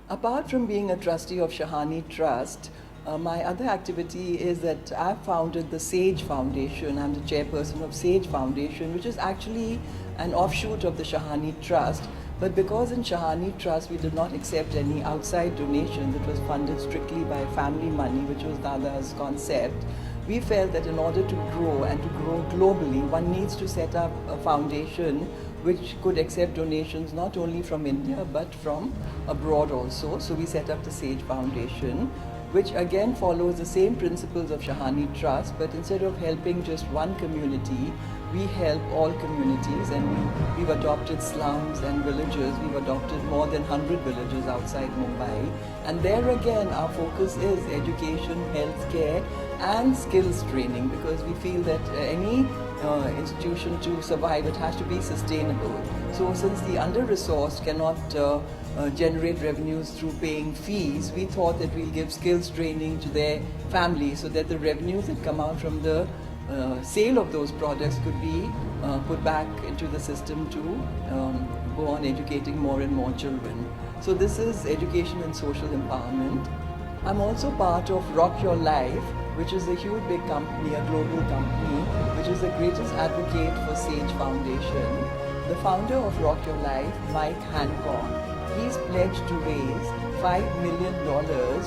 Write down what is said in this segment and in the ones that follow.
Apart from being a trustee of Shahani Trust, my other activity is that I've founded the SAGE Foundation. I'm the chairperson of SAGE Foundation, which is actually an offshoot of the Shahani Trust. But because in Shahani Trust we did not accept any outside donations, it was funded strictly by family money, which was Dada's concept. We felt that in order to grow and to grow globally, one needs to set up a foundation which could accept donations not only from India but from abroad also. So we set up the SAGE Foundation, which again follows the same principles of Shahani Trust, but instead of helping just one community, we help all communities, and we've adopted slums and villages. We've adopted more than 100 villages outside Mumbai. And there again, our focus is education, healthcare, and skills training, because we feel that any institution to survive, it has to be sustainable. So since the under-resourced cannot generate revenues through paying fees, we thought that we'll give skills training to their families so that the revenues that come out from the sale of those products could be put back into the system to go on educating more and more children. So this is education and social empowerment. I'm also part of Rock Your Life, which is a huge big company, a global company, which is the greatest advocate for SAGE Foundation. The founder of Rock Your Life, Mike Hancock, he's pledged to raise $5 million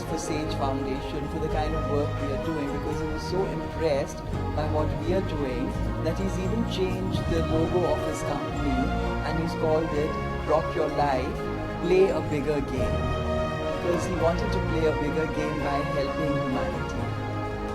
for SAGE Foundation for the kind of work we are doing, because he was so impressed by what we are doing that he's even changed the logo of his company and he's called it Rock Your Life, Play a Bigger Game, because he wanted to play a bigger game by helping humanity.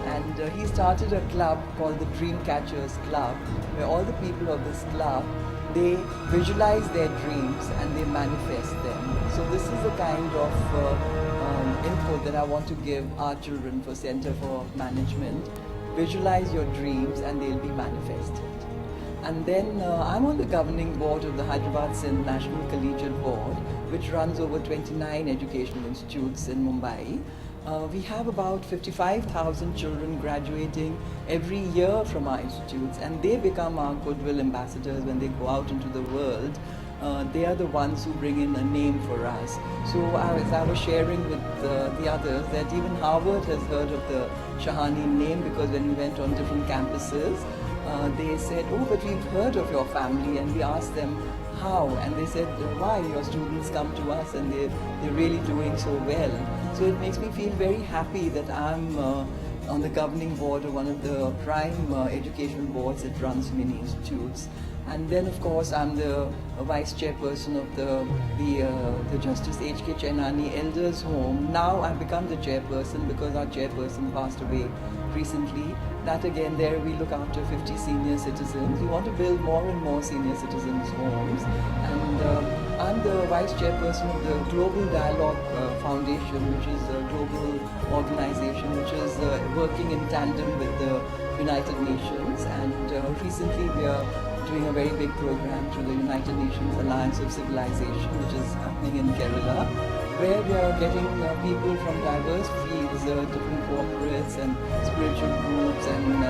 And he started a club called the Dream Catchers Club, where all the people of this club, they visualize their dreams and they manifest them. So this is the kind of input that I want to give our children for Center for Management. Visualize your dreams and they'll be manifested. And then I'm on the governing board of the Hyderabad Sindh National Collegiate Board, which runs over 29 educational institutes in Mumbai. We have about 55,000 children graduating every year from our institutes, and they become our goodwill ambassadors when they go out into the world. They are the ones who bring in a name for us. So as I was sharing with the others, that even Harvard has heard of the Shahani name, because when we went on different campuses, they said, oh, but we've heard of your family, and we asked them how, and they said, why? Your students come to us and they're really doing so well. So it makes me feel very happy that I'm on the governing board of one of the prime educational boards that runs many institutes. And then, of course, I'm the vice chairperson of the Justice H.K. Chainani Elders Home. Now I've become the chairperson because our chairperson passed away recently. That again, there we look after 50 senior citizens. We want to build more and more senior citizens' homes. And I'm the vice chairperson of the Global Dialogue Foundation, which is a global organization which is working in tandem with the United Nations. And recently we are doing a very big program through the United Nations Alliance of Civilization, which is happening in Kerala, where we are getting people from diverse fields, different corporates and spiritual groups and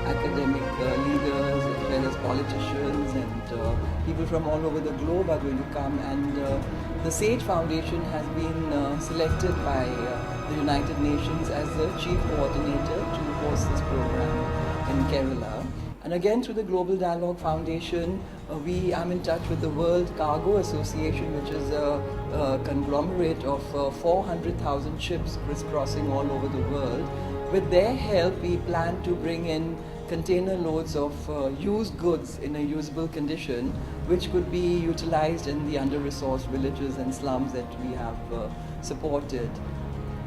academic leaders, as well as politicians, and people from all over the globe are going to come. And the SAGE Foundation has been selected by the United Nations as the chief coordinator to host this program in Kerala. And again, through the Global Dialogue Foundation, I'm in touch with the World Cargo Association, which is a conglomerate of 400,000 ships crisscrossing all over the world. With their help, we plan to bring in container loads of used goods in a usable condition, which could be utilized in the under-resourced villages and slums that we have supported.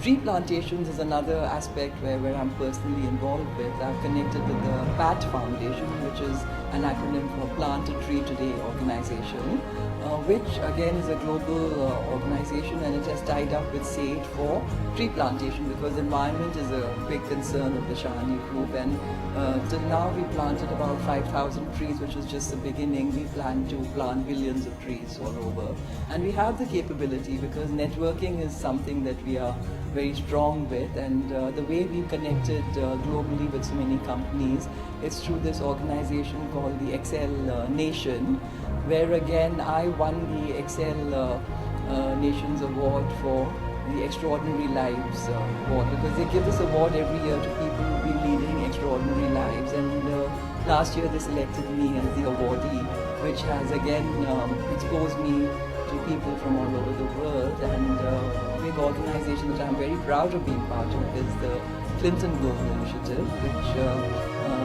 Tree plantations is another aspect where I'm personally involved with. I've connected with the PAT Foundation, which is an acronym for Plant a Tree Today organization, which again is a global organization, and it has tied up with SAGE for tree plantation, because the environment is a big concern of the Shahani group. And till now we planted about 5,000 trees, which is just the beginning. We plan to plant billions of trees all over. And we have the capability, because networking is something that we are very strong with, and the way we've connected globally with so many companies is through this organization called the Excel Nation, where again I won the Excel Nations Award for the Extraordinary Lives Award, because they give this award every year to people who've been leading extraordinary lives, and last year they selected me as the awardee, which has again exposed me to people from all over the world. And a big organization that I'm very proud of being part of is the Clinton Global Initiative, which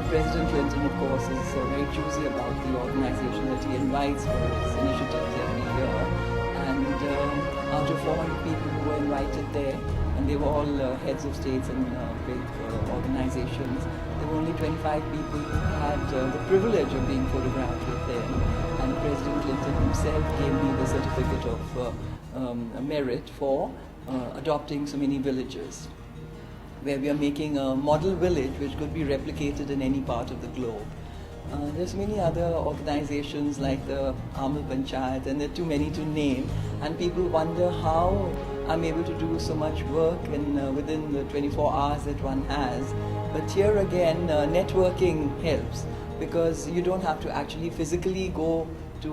President Clinton, of course, is very choosy about the organization that he invites for his initiatives every year. And out of 400 people who were invited there, and they were all heads of states and big organizations, there were only 25 people who had the privilege of being photographed with them. And President Clinton himself gave me the certificate of merit for adopting so many villages, where we are making a model village which could be replicated in any part of the globe. There's many other organizations like the Amal Panchayat, and there are too many to name, and people wonder how I'm able to do so much work within the 24 hours that one has. But here again, networking helps, because you don't have to actually physically go to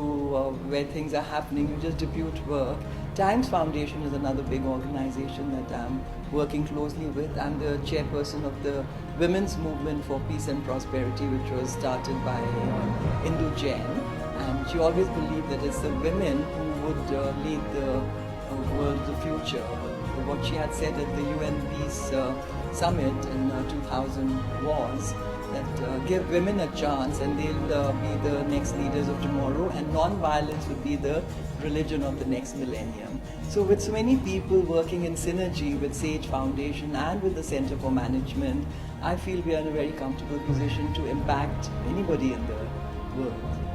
where things are happening, you just depute work. Times Foundation is another big organization that I'm working closely with. I'm the chairperson of the Women's Movement for Peace and Prosperity, which was started by Indu Jain, and she always believed that it's the women who would lead the world of the future. What she had said at the UN Peace Summit in 2000 was that give women a chance and they'll be the next leaders of tomorrow, and non-violence would be the religion of the next millennium. So with so many people working in synergy with Sage Foundation and with the Center for Management, I feel we are in a very comfortable position to impact anybody in the world.